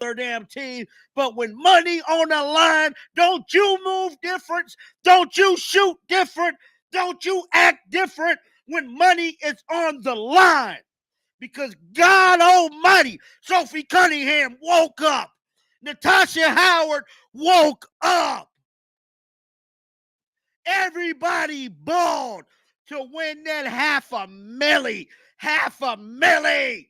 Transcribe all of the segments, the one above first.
their damn team. But when money on the line, don't you move different? Don't you shoot different? Don't you act different when money is on the line? Because God Almighty, Sophie Cunningham woke up. Natasha Howard woke up. Everybody balled to win that $500,000. $500,000.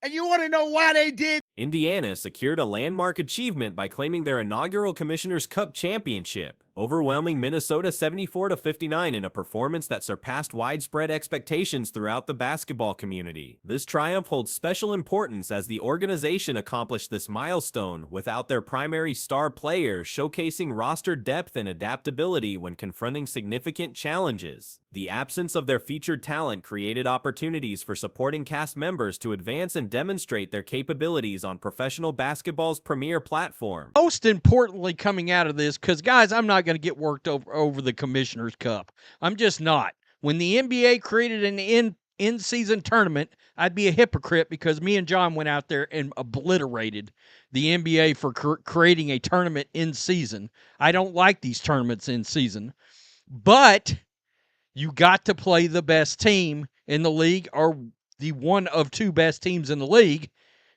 And you want to know why they did? Indiana secured a landmark achievement by claiming their inaugural Commissioner's Cup championship, overwhelming Minnesota 74-59 in a performance that surpassed widespread expectations throughout the basketball community. This triumph holds special importance as the organization accomplished this milestone without their primary star players, showcasing roster depth and adaptability when confronting significant challenges. The absence of their featured talent created opportunities for supporting cast members to advance and demonstrate their capabilities on professional basketball's premier platform. Most importantly, coming out of this, because guys, I'm not going to get worked over the Commissioner's Cup. I'm just not. When the NBA created an in-season tournament, I'd be a hypocrite because me and John went out there and obliterated the NBA for creating a tournament in season. I don't like these tournaments in season, but you got to play the best team in the league or the one of two best teams in the league,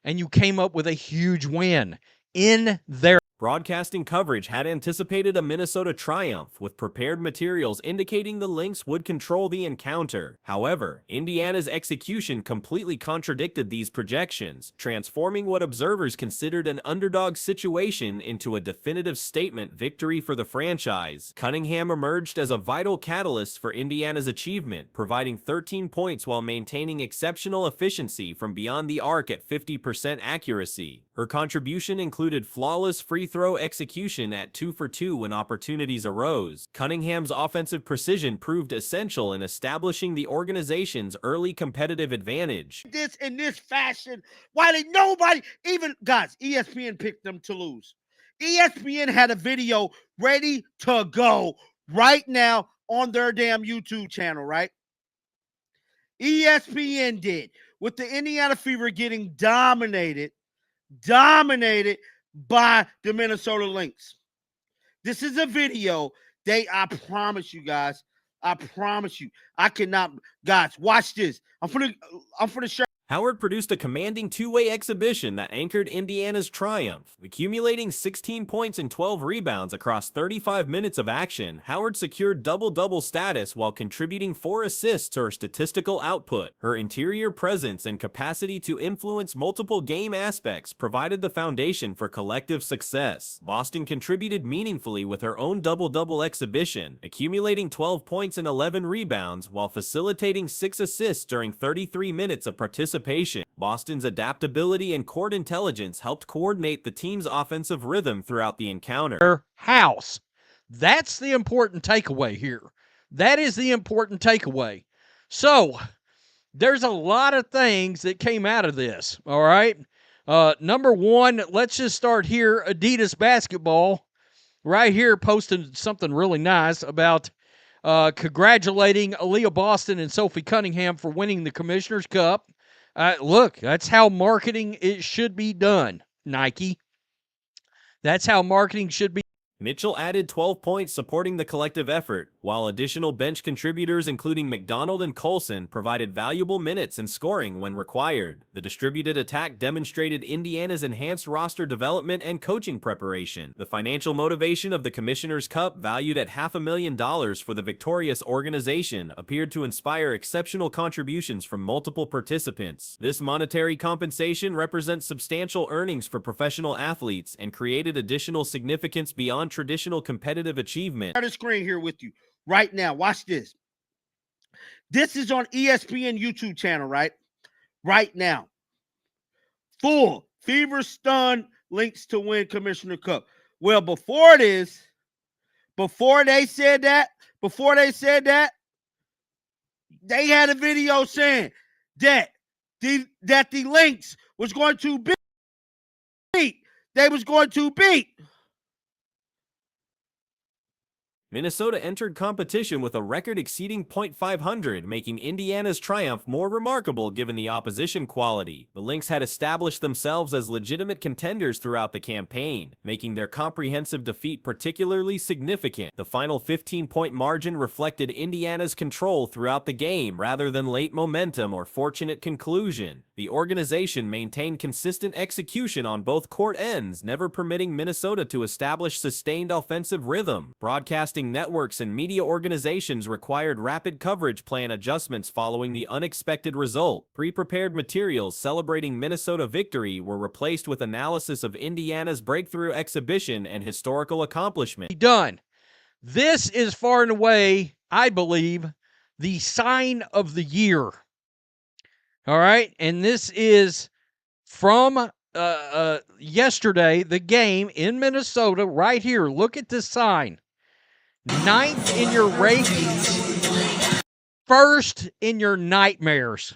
and you came up with a huge win in their Broadcasting coverage had anticipated a Minnesota triumph, with prepared materials indicating the Lynx would control the encounter. However, Indiana's execution completely contradicted these projections, transforming what observers considered an underdog situation into a definitive statement victory for the franchise. Cunningham emerged as a vital catalyst for Indiana's achievement, providing 13 points while maintaining exceptional efficiency from beyond the arc at 50% accuracy. Her contribution included flawless free throw execution at 2 for 2 when opportunities arose. Cunningham's offensive precision proved essential in establishing the organization's early competitive advantage. This in this fashion, why did nobody, even guys, ESPN picked them to lose. ESPN had a video ready to go right now on their damn YouTube channel, right? ESPN did, with the Indiana Fever getting dominated by the Minnesota Lynx. This is a video. I promise you guys. I promise you. I cannot. Guys, watch this. I'm gonna show. Howard produced a commanding two-way exhibition that anchored Indiana's triumph. Accumulating 16 points and 12 rebounds across 35 minutes of action, Howard secured double-double status while contributing 4 assists to her statistical output. Her interior presence and capacity to influence multiple game aspects provided the foundation for collective success. Boston contributed meaningfully with her own double-double exhibition, accumulating 12 points and 11 rebounds while facilitating 6 assists during 33 minutes of participation. Boston's adaptability and court intelligence helped coordinate the team's offensive rhythm throughout the encounter. House. That's the important takeaway here. That is the important takeaway. So, there's a lot of things that came out of this, all right? Number one, let's just start here. Adidas Basketball, right here, posted something really nice about congratulating Aaliyah Boston and Sophie Cunningham for winning the Commissioner's Cup. Look, that's how marketing should be done, Nike. That's how marketing should be. Mitchell added 12 points supporting the collective effort, while additional bench contributors including McDonald and Colson provided valuable minutes and scoring when required. The distributed attack demonstrated Indiana's enhanced roster development and coaching preparation. The financial motivation of the Commissioner's Cup, valued at $500,000 for the victorious organization, appeared to inspire exceptional contributions from multiple participants. This monetary compensation represents substantial earnings for professional athletes and created additional significance beyond traditional competitive achievement. Share the screen here with you right now. Watch this. This is on ESPN YouTube channel, right? Right now. Full Fever stun Lynx to win Commissioner Cup. Well, before they said that, they had a video saying that the Lynx was going to beat. They was going to beat Minnesota entered competition with a record exceeding .500, making Indiana's triumph more remarkable given the opposition quality. The Lynx had established themselves as legitimate contenders throughout the campaign, making their comprehensive defeat particularly significant. The final 15-point margin reflected Indiana's control throughout the game rather than late momentum or fortunate conclusion. The organization maintained consistent execution on both court ends, never permitting Minnesota to establish sustained offensive rhythm. Broadcasting networks and media organizations required rapid coverage plan adjustments following the unexpected result. Pre-prepared materials celebrating Minnesota victory were replaced with analysis of Indiana's breakthrough exhibition and historical accomplishment. Done. This is far and away, I believe, the sign of the year. All right, and this is from yesterday, the game in Minnesota, right here. Look at this sign. 9th in your rankings, 1st in your nightmares.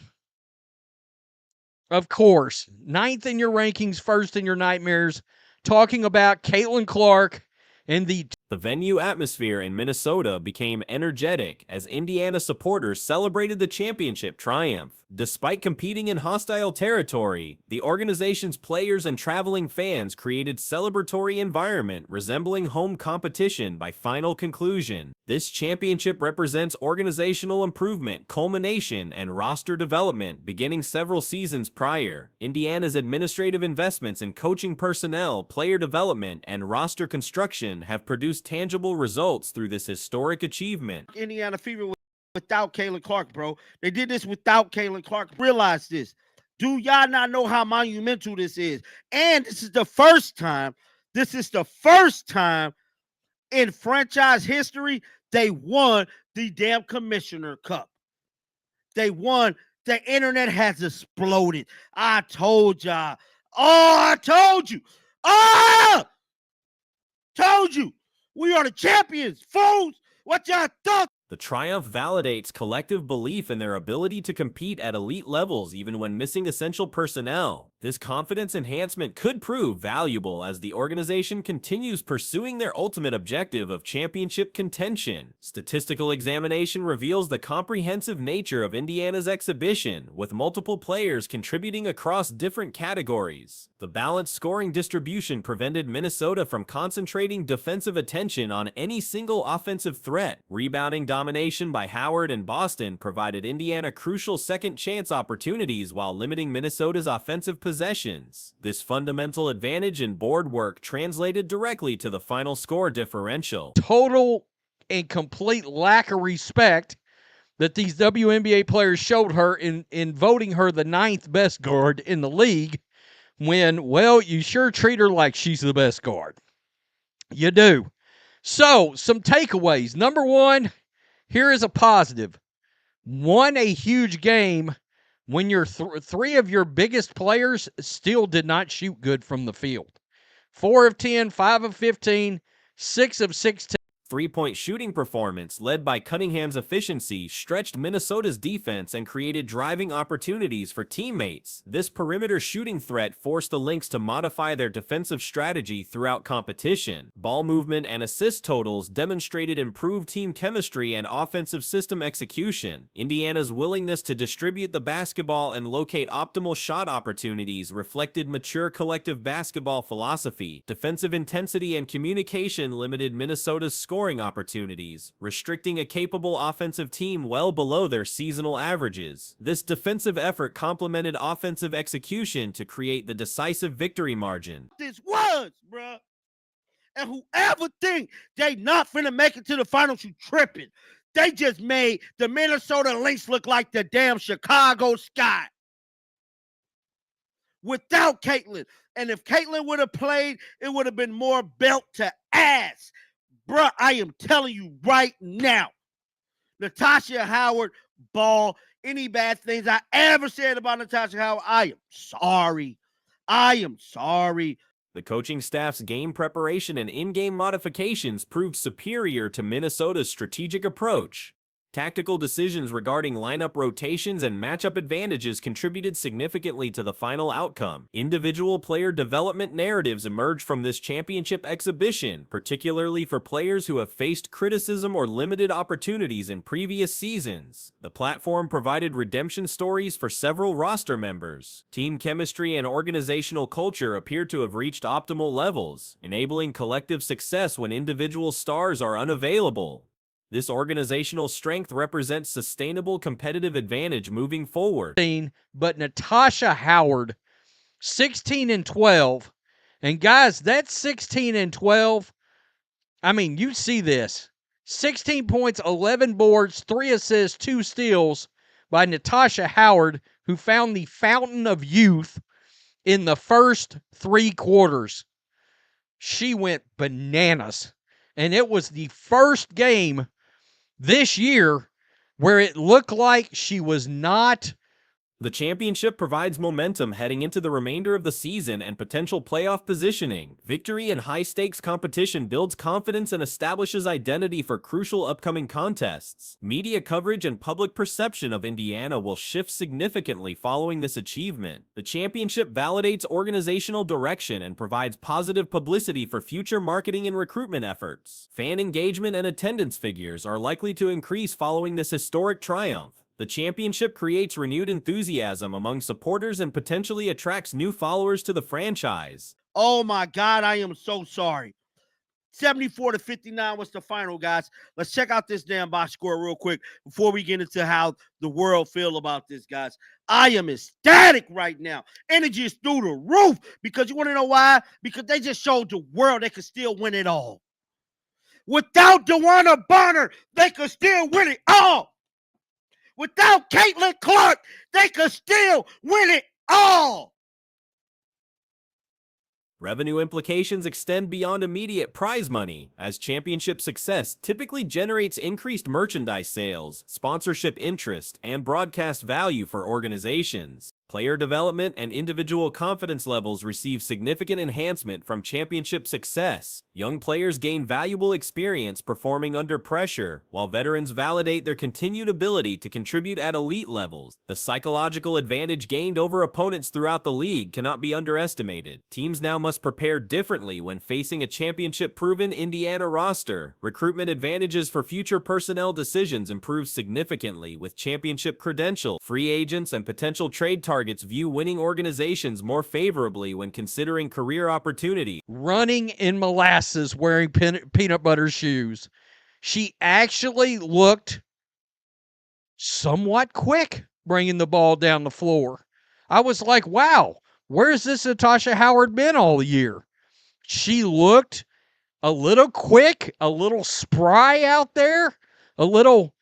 Of course, 9th in your rankings, 1st in your nightmares. Talking about Caitlin Clark and the venue atmosphere in Minnesota became energetic as Indiana supporters celebrated the championship triumph. Despite competing in hostile territory, the organization's players and traveling fans created celebratory environment resembling home competition by final conclusion. This championship represents organizational improvement, culmination, and roster development beginning several seasons prior. Indiana's administrative investments in coaching personnel, player development, and roster construction have produced tangible results through this historic achievement. Indiana Fever without Caitlin Clark, bro. They did this without Caitlin Clark. Realize this. Do y'all not know how monumental this is? And this is the first time in franchise history they won the damn Commissioner Cup. They won. The internet has exploded. I told y'all. Oh, I told you. Oh! Told you. We are the champions, fools. What y'all thought? The triumph validates collective belief in their ability to compete at elite levels even when missing essential personnel. This confidence enhancement could prove valuable as the organization continues pursuing their ultimate objective of championship contention. Statistical examination reveals the comprehensive nature of Indiana's exhibition, with multiple players contributing across different categories. The balanced scoring distribution prevented Minnesota from concentrating defensive attention on any single offensive threat. Rebounding domination by Howard and Boston provided Indiana crucial second-chance opportunities while limiting Minnesota's offensive possessions. This fundamental advantage in board work translated directly to the final score differential. total and complete lack of respect that these WNBA players showed her in voting her the 9th best guard in the league when, well, you sure treat her like she's the best guard. You do. So, some takeaways. Number one, here is a positive. Won a huge game when your three of your biggest players still did not shoot good from the field. 4 of 10, 5 of 15, 6 of 16. Three-point shooting performance, led by Cunningham's efficiency, stretched Minnesota's defense and created driving opportunities for teammates. This perimeter shooting threat forced the Lynx to modify their defensive strategy throughout competition. Ball movement and assist totals demonstrated improved team chemistry and offensive system execution. Indiana's willingness to distribute the basketball and locate optimal shot opportunities reflected mature collective basketball philosophy. Defensive intensity and communication limited Minnesota's scoring opportunities, restricting a capable offensive team well below their seasonal averages. This defensive effort complemented offensive execution to create the decisive victory margin. This was, bruh. And whoever think they not finna make it to the finals, you tripping. They just made the Minnesota Lynx look like the damn Chicago Sky. Without Caitlin. And if Caitlin would have played, it would have been more belt to ass. Bruh, I am telling you right now, Natasha Howard, ball, any bad things I ever said about Natasha Howard, I am sorry. I am sorry. The coaching staff's game preparation and in-game modifications proved superior to Minnesota's strategic approach. Tactical decisions regarding lineup rotations and matchup advantages contributed significantly to the final outcome. Individual player development narratives emerged from this championship exhibition, particularly for players who have faced criticism or limited opportunities in previous seasons. The platform provided redemption stories for several roster members. Team chemistry and organizational culture appear to have reached optimal levels, enabling collective success when individual stars are unavailable. This organizational strength represents sustainable competitive advantage moving forward. But Natasha Howard, 16-12. And guys, that's 16-12. I mean, you see this. 16 points, 11 boards, 3 assists, 2 steals by Natasha Howard, who found the fountain of youth in the first 3 quarters. She went bananas. And it was the first game this year where it looked like she was not. The championship provides momentum heading into the remainder of the season and potential playoff positioning. Victory in high-stakes competition builds confidence and establishes identity for crucial upcoming contests. Media coverage and public perception of Indiana will shift significantly following this achievement. The championship validates organizational direction and provides positive publicity for future marketing and recruitment efforts. Fan engagement and attendance figures are likely to increase following this historic triumph. The championship creates renewed enthusiasm among supporters and potentially attracts new followers to the franchise. Oh my God, I am so sorry. 74-59 was the final, guys. Let's check out this damn box score real quick before we get into how the world feel about this, guys. I am ecstatic right now. Energy is through the roof because you want to know why? Because they just showed the world they could still win it all. Without DeWanna Bonner, they could still win it all. Without Caitlin Clark, they could still win it all. Revenue implications extend beyond immediate prize money, as championship success typically generates increased merchandise sales, sponsorship interest, and broadcast value for organizations. Player development and individual confidence levels receive significant enhancement from championship success. Young players gain valuable experience performing under pressure, while veterans validate their continued ability to contribute at elite levels. The psychological advantage gained over opponents throughout the league cannot be underestimated. Teams now must prepare differently when facing a championship-proven Indiana roster. Recruitment advantages for future personnel decisions improve significantly with championship credentials. Free agents and potential trade targets view winning organizations more favorably when considering career opportunity. Running in molasses wearing peanut butter shoes. She actually looked somewhat quick bringing the ball down the floor. I was like, wow, where's this Natasha Howard been all year? She looked a little quick, a little spry out there, a little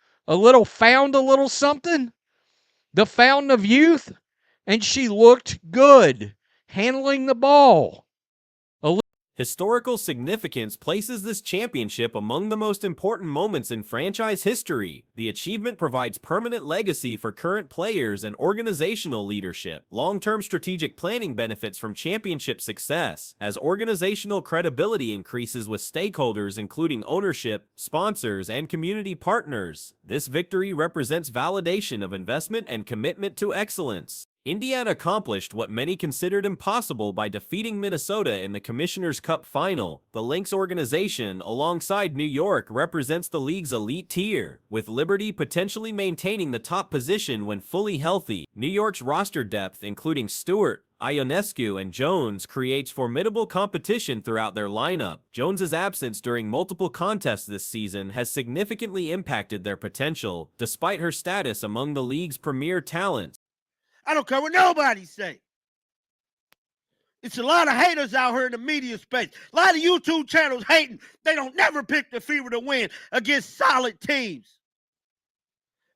found a little something. The fountain of youth. And she looked good handling the ball. Historical significance places this championship among the most important moments in franchise history. The achievement provides permanent legacy for current players and organizational leadership. Long-term strategic planning benefits from championship success, as organizational credibility increases with stakeholders including ownership, sponsors, and community partners. This victory represents validation of investment and commitment to excellence. Indiana accomplished what many considered impossible by defeating Minnesota in the Commissioner's Cup final. The Lynx organization, alongside New York, represents the league's elite tier, with Liberty potentially maintaining the top position when fully healthy. New York's roster depth, including Stewart, Ionescu, and Jones, creates formidable competition throughout their lineup. Jones's absence during multiple contests this season has significantly impacted their potential, despite her status among the league's premier talents. I don't care what nobody say. It's a lot of haters out here in the media space. A lot of YouTube channels hating. They don't never pick the Fever to win against solid teams.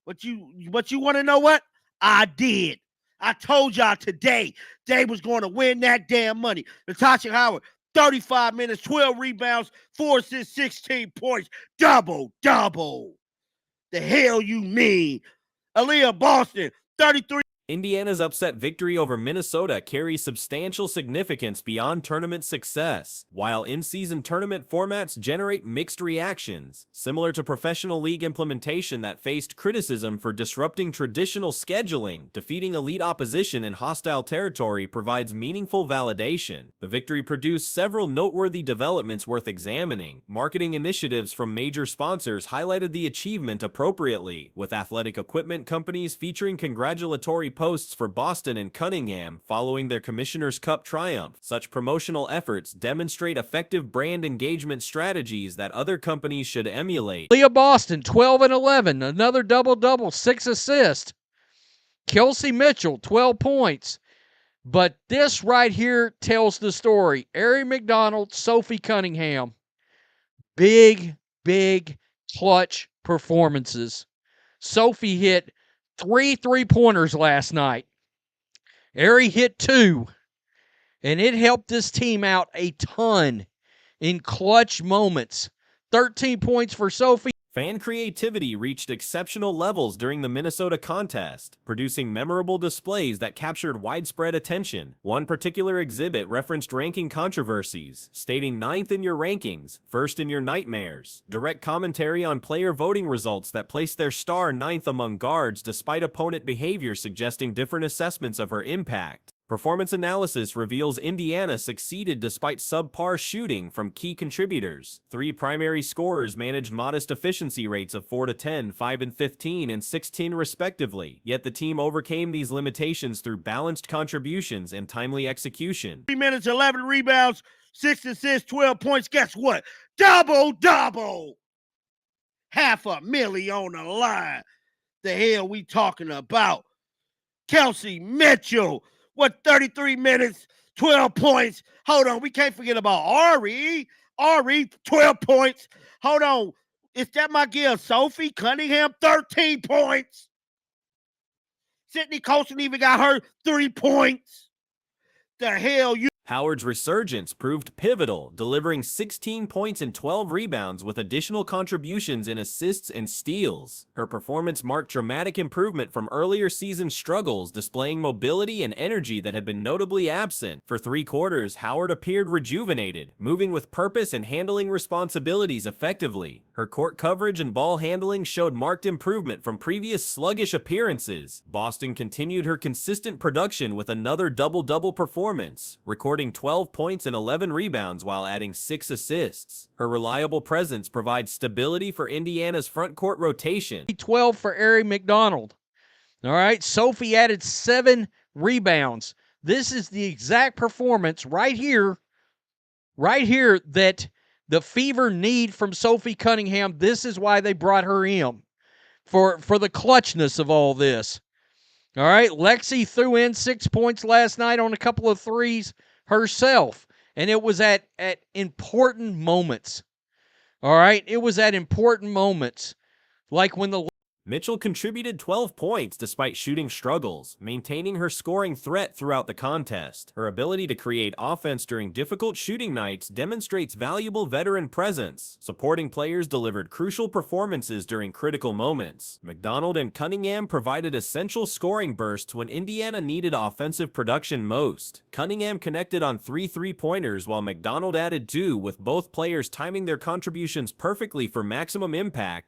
But you want to know what? I did. I told y'all today they was going to win that damn money. Natasha Howard, 35 minutes, 12 rebounds, 4 assists, 16 points. Double. The hell you mean? Aaliyah Boston, 33. Indiana's upset victory over Minnesota carries substantial significance beyond tournament success. While in-season tournament formats generate mixed reactions, similar to professional league implementation that faced criticism for disrupting traditional scheduling, defeating elite opposition in hostile territory provides meaningful validation. The victory produced several noteworthy developments worth examining. Marketing initiatives from major sponsors highlighted the achievement appropriately, with athletic equipment companies featuring congratulatory posts for Boston and Cunningham following their Commissioner's Cup triumph. Such promotional efforts demonstrate effective brand engagement strategies that other companies should emulate. Leah Boston, 12 and 11, another double-double, 6 assists. Kelsey Mitchell, 12 points. But this right here tells the story. Arie McDonald, Sophie Cunningham. Big clutch performances. Sophie hit 3 3-pointers last night. Arie hit 2. And it helped this team out a ton in clutch moments. 13 points for Sophie. Fan creativity reached exceptional levels during the Minnesota contest, producing memorable displays that captured widespread attention. One particular exhibit referenced ranking controversies, stating 9th in your rankings, 1st in your nightmares. Direct commentary on player voting results that placed their star 9th among guards despite opponent behavior suggesting different assessments of her impact. Performance analysis reveals Indiana succeeded despite subpar shooting from key contributors. 3 primary scorers managed modest efficiency rates of 4-10, 5-15, and 16 respectively, yet the team overcame these limitations through balanced contributions and timely execution. 3 minutes, 11 rebounds, 6 assists, 12 points. Guess what? Double-double. $500,000 on the line. The hell we talking about? Kelsey Mitchell. 33 minutes, 12 points. Hold on, we can't forget about Ari. Ari, 12 points. Hold on. Is that my girl Sophie Cunningham? 13 points. Sydney Colson even got her 3 points. The hell you... Howard's resurgence proved pivotal, delivering 16 points and 12 rebounds with additional contributions in assists and steals. Her performance marked dramatic improvement from earlier season struggles, displaying mobility and energy that had been notably absent. For 3 quarters, Howard appeared rejuvenated, moving with purpose and handling responsibilities effectively. Her court coverage and ball handling showed marked improvement from previous sluggish appearances. Boston continued her consistent production with another double-double performance, recording 12 points and 11 rebounds while adding 6 assists. Her reliable presence provides stability for Indiana's front court rotation. 12 for Arie McDonald. All right, Sophie added 7 rebounds. This is the exact performance right here that the Fever need from Sophie Cunningham. This is why they brought her in, for the clutchness of all this. All right, Lexi threw in 6 points last night on a couple of threes herself, and it was at important moments. All right, it was at important moments, like when the Mitchell contributed 12 points despite shooting struggles, maintaining her scoring threat throughout the contest. Her ability to create offense during difficult shooting nights demonstrates valuable veteran presence. Supporting players delivered crucial performances during critical moments. McDonald and Cunningham provided essential scoring bursts when Indiana needed offensive production most. Cunningham connected on 3 3-pointers while McDonald added 2, with both players timing their contributions perfectly for maximum impact.